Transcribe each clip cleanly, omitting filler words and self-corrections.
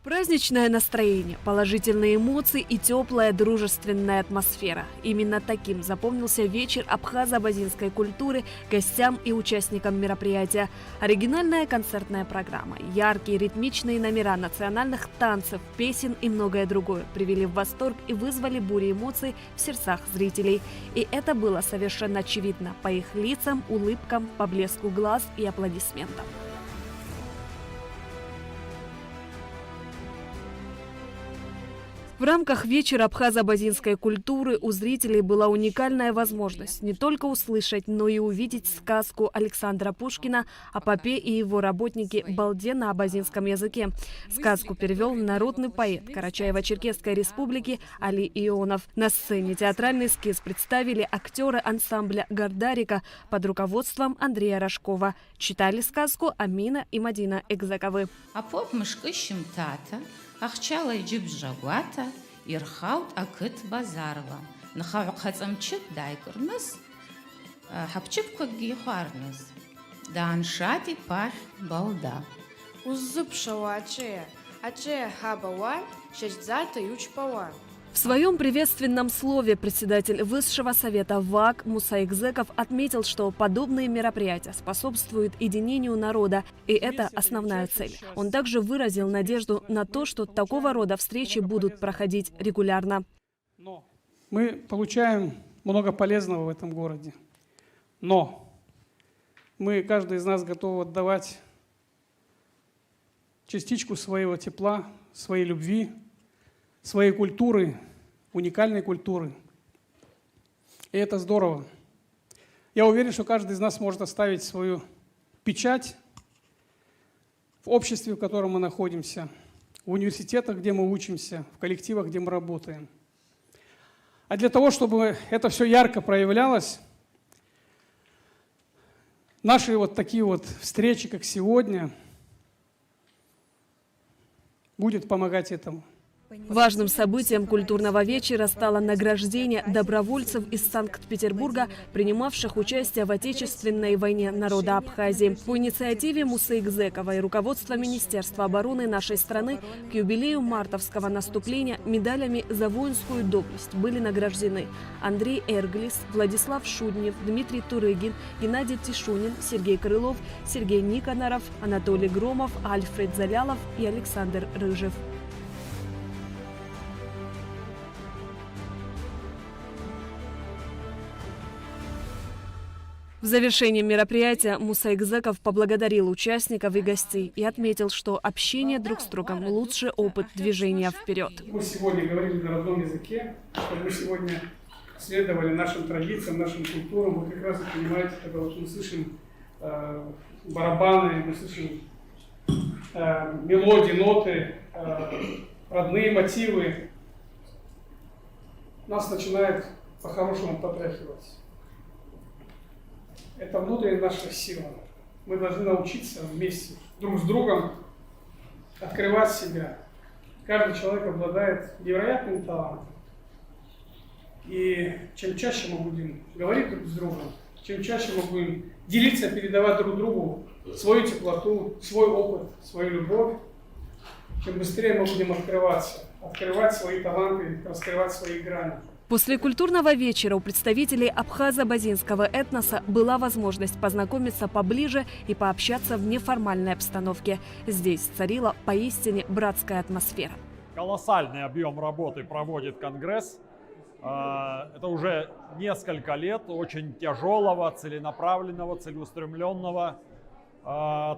Праздничное настроение, положительные эмоции и теплая дружественная атмосфера. Именно таким запомнился вечер абхазо-абазинской культуры гостям и участникам мероприятия. Оригинальная концертная программа, яркие ритмичные номера национальных танцев, песен и многое другое привели в восторг и вызвали бурю эмоций в сердцах зрителей. И это было совершенно очевидно по их лицам, улыбкам, по блеску глаз и аплодисментам. В рамках вечера абхазо-абазинской культуры у зрителей была уникальная возможность не только услышать, но и увидеть сказку Александра Пушкина о попе и его работнике Балде на абазинском языке. Сказку перевел народный поэт Карачаево-Черкесской республики Али Ионов. На сцене театральный эскиз представили актеры ансамбля «Гардарика» под руководством Андрея Рожкова. Читали сказку Амина и Мадина Экзаковы. А поп мышкыщим тата, ахчала и джибжагуата, ирхаут акыт базарва. Нахау хацамчик дайкурнас, хапчипкот гихарнас. Да аншати пах балда. Уззыпшава ачея хабауа, шездзата ючпауа. В своем приветственном слове председатель Высшего совета ВАК Муса Экзеков отметил, что подобные мероприятия способствуют единению народа, и это основная цель. Он также выразил надежду на то, что такого рода встречи будут проходить регулярно. Мы получаем много полезного в этом городе, но каждый из нас готов отдавать частичку своего тепла, своей любви, своей культуры, уникальной культуры. И это здорово. Я уверен, что каждый из нас может оставить свою печать в обществе, в котором мы находимся, в университетах, где мы учимся, в коллективах, где мы работаем. А для того, чтобы это все ярко проявлялось, наши вот такие вот встречи, как сегодня, будет помогать этому. Важным событием культурного вечера стало награждение добровольцев из Санкт-Петербурга, принимавших участие в Отечественной войне народа Абхазии. По инициативе Мусы Экзекова и руководства Министерства обороны нашей страны к юбилею мартовского наступления медалями за воинскую доблесть были награждены Андрей Эрглис, Владислав Шуднев, Дмитрий Турыгин, Геннадий Тишунин, Сергей Крылов, Сергей Никоноров, Анатолий Громов, Альфред Залялов и Александр Рыжев. В завершении мероприятия Муса Экзеков поблагодарил участников и гостей и отметил, что общение друг с другом – лучший опыт движения вперед. Мы сегодня говорили на родном языке, что мы сегодня следовали нашим традициям, нашим культурам. Вы как раз и понимаете, когда вот мы слышим барабаны, мы слышим мелодии, ноты, родные мотивы, нас начинает по-хорошему потряхивать. Это внутренняя наша сила. Мы должны научиться вместе, друг с другом, открывать себя. Каждый человек обладает невероятным талантом. И чем чаще мы будем говорить друг с другом, чем чаще мы будем делиться, передавать друг другу свою теплоту, свой опыт, свою любовь, тем быстрее мы будем открываться, открывать свои таланты, раскрывать свои грани. После культурного вечера у представителей абхазо-абазинского этноса была возможность познакомиться поближе и пообщаться в неформальной обстановке. Здесь царила поистине братская атмосфера. Колоссальный объем работы проводит Конгресс. Это уже несколько лет очень тяжелого, целенаправленного, целеустремленного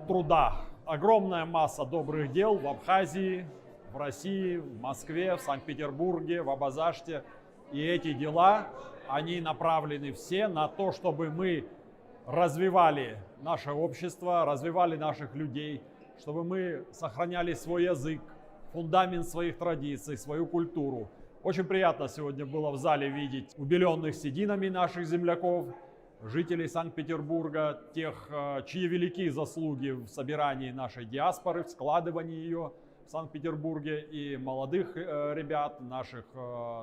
труда. Огромная масса добрых дел в Абхазии, в России, в Москве, в Санкт-Петербурге, в Абазаште. И эти дела, они направлены все на то, чтобы мы развивали наше общество, развивали наших людей, чтобы мы сохраняли свой язык, фундамент своих традиций, свою культуру. Очень приятно сегодня было в зале видеть убеленных сединами наших земляков, жителей Санкт-Петербурга, тех, чьи великие заслуги в собирании нашей диаспоры, в складывании ее в Санкт-Петербурге, и молодых ребят, наших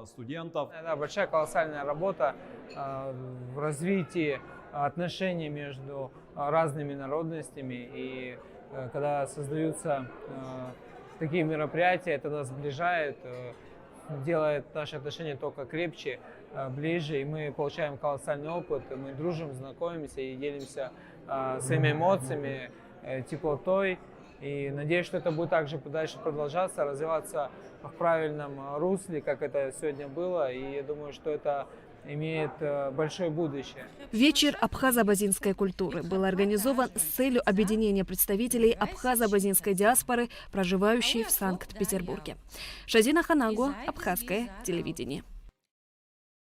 студентов. Да, большая колоссальная работа в развитии отношений между разными народностями. И когда создаются такие мероприятия, это нас сближает, делает наши отношения только крепче, ближе, и мы получаем колоссальный опыт, мы дружим, знакомимся и делимся своими эмоциями, теплотой. И надеюсь, что это будет также дальше продолжаться, развиваться в правильном русле, как это сегодня было. И я думаю, что это имеет большое будущее. Вечер абхазо-абазинской культуры был организован с целью объединения представителей абхазо-абазинской диаспоры, проживающей в Санкт-Петербурге. Шазина Ханагуа, Абхазское телевидение.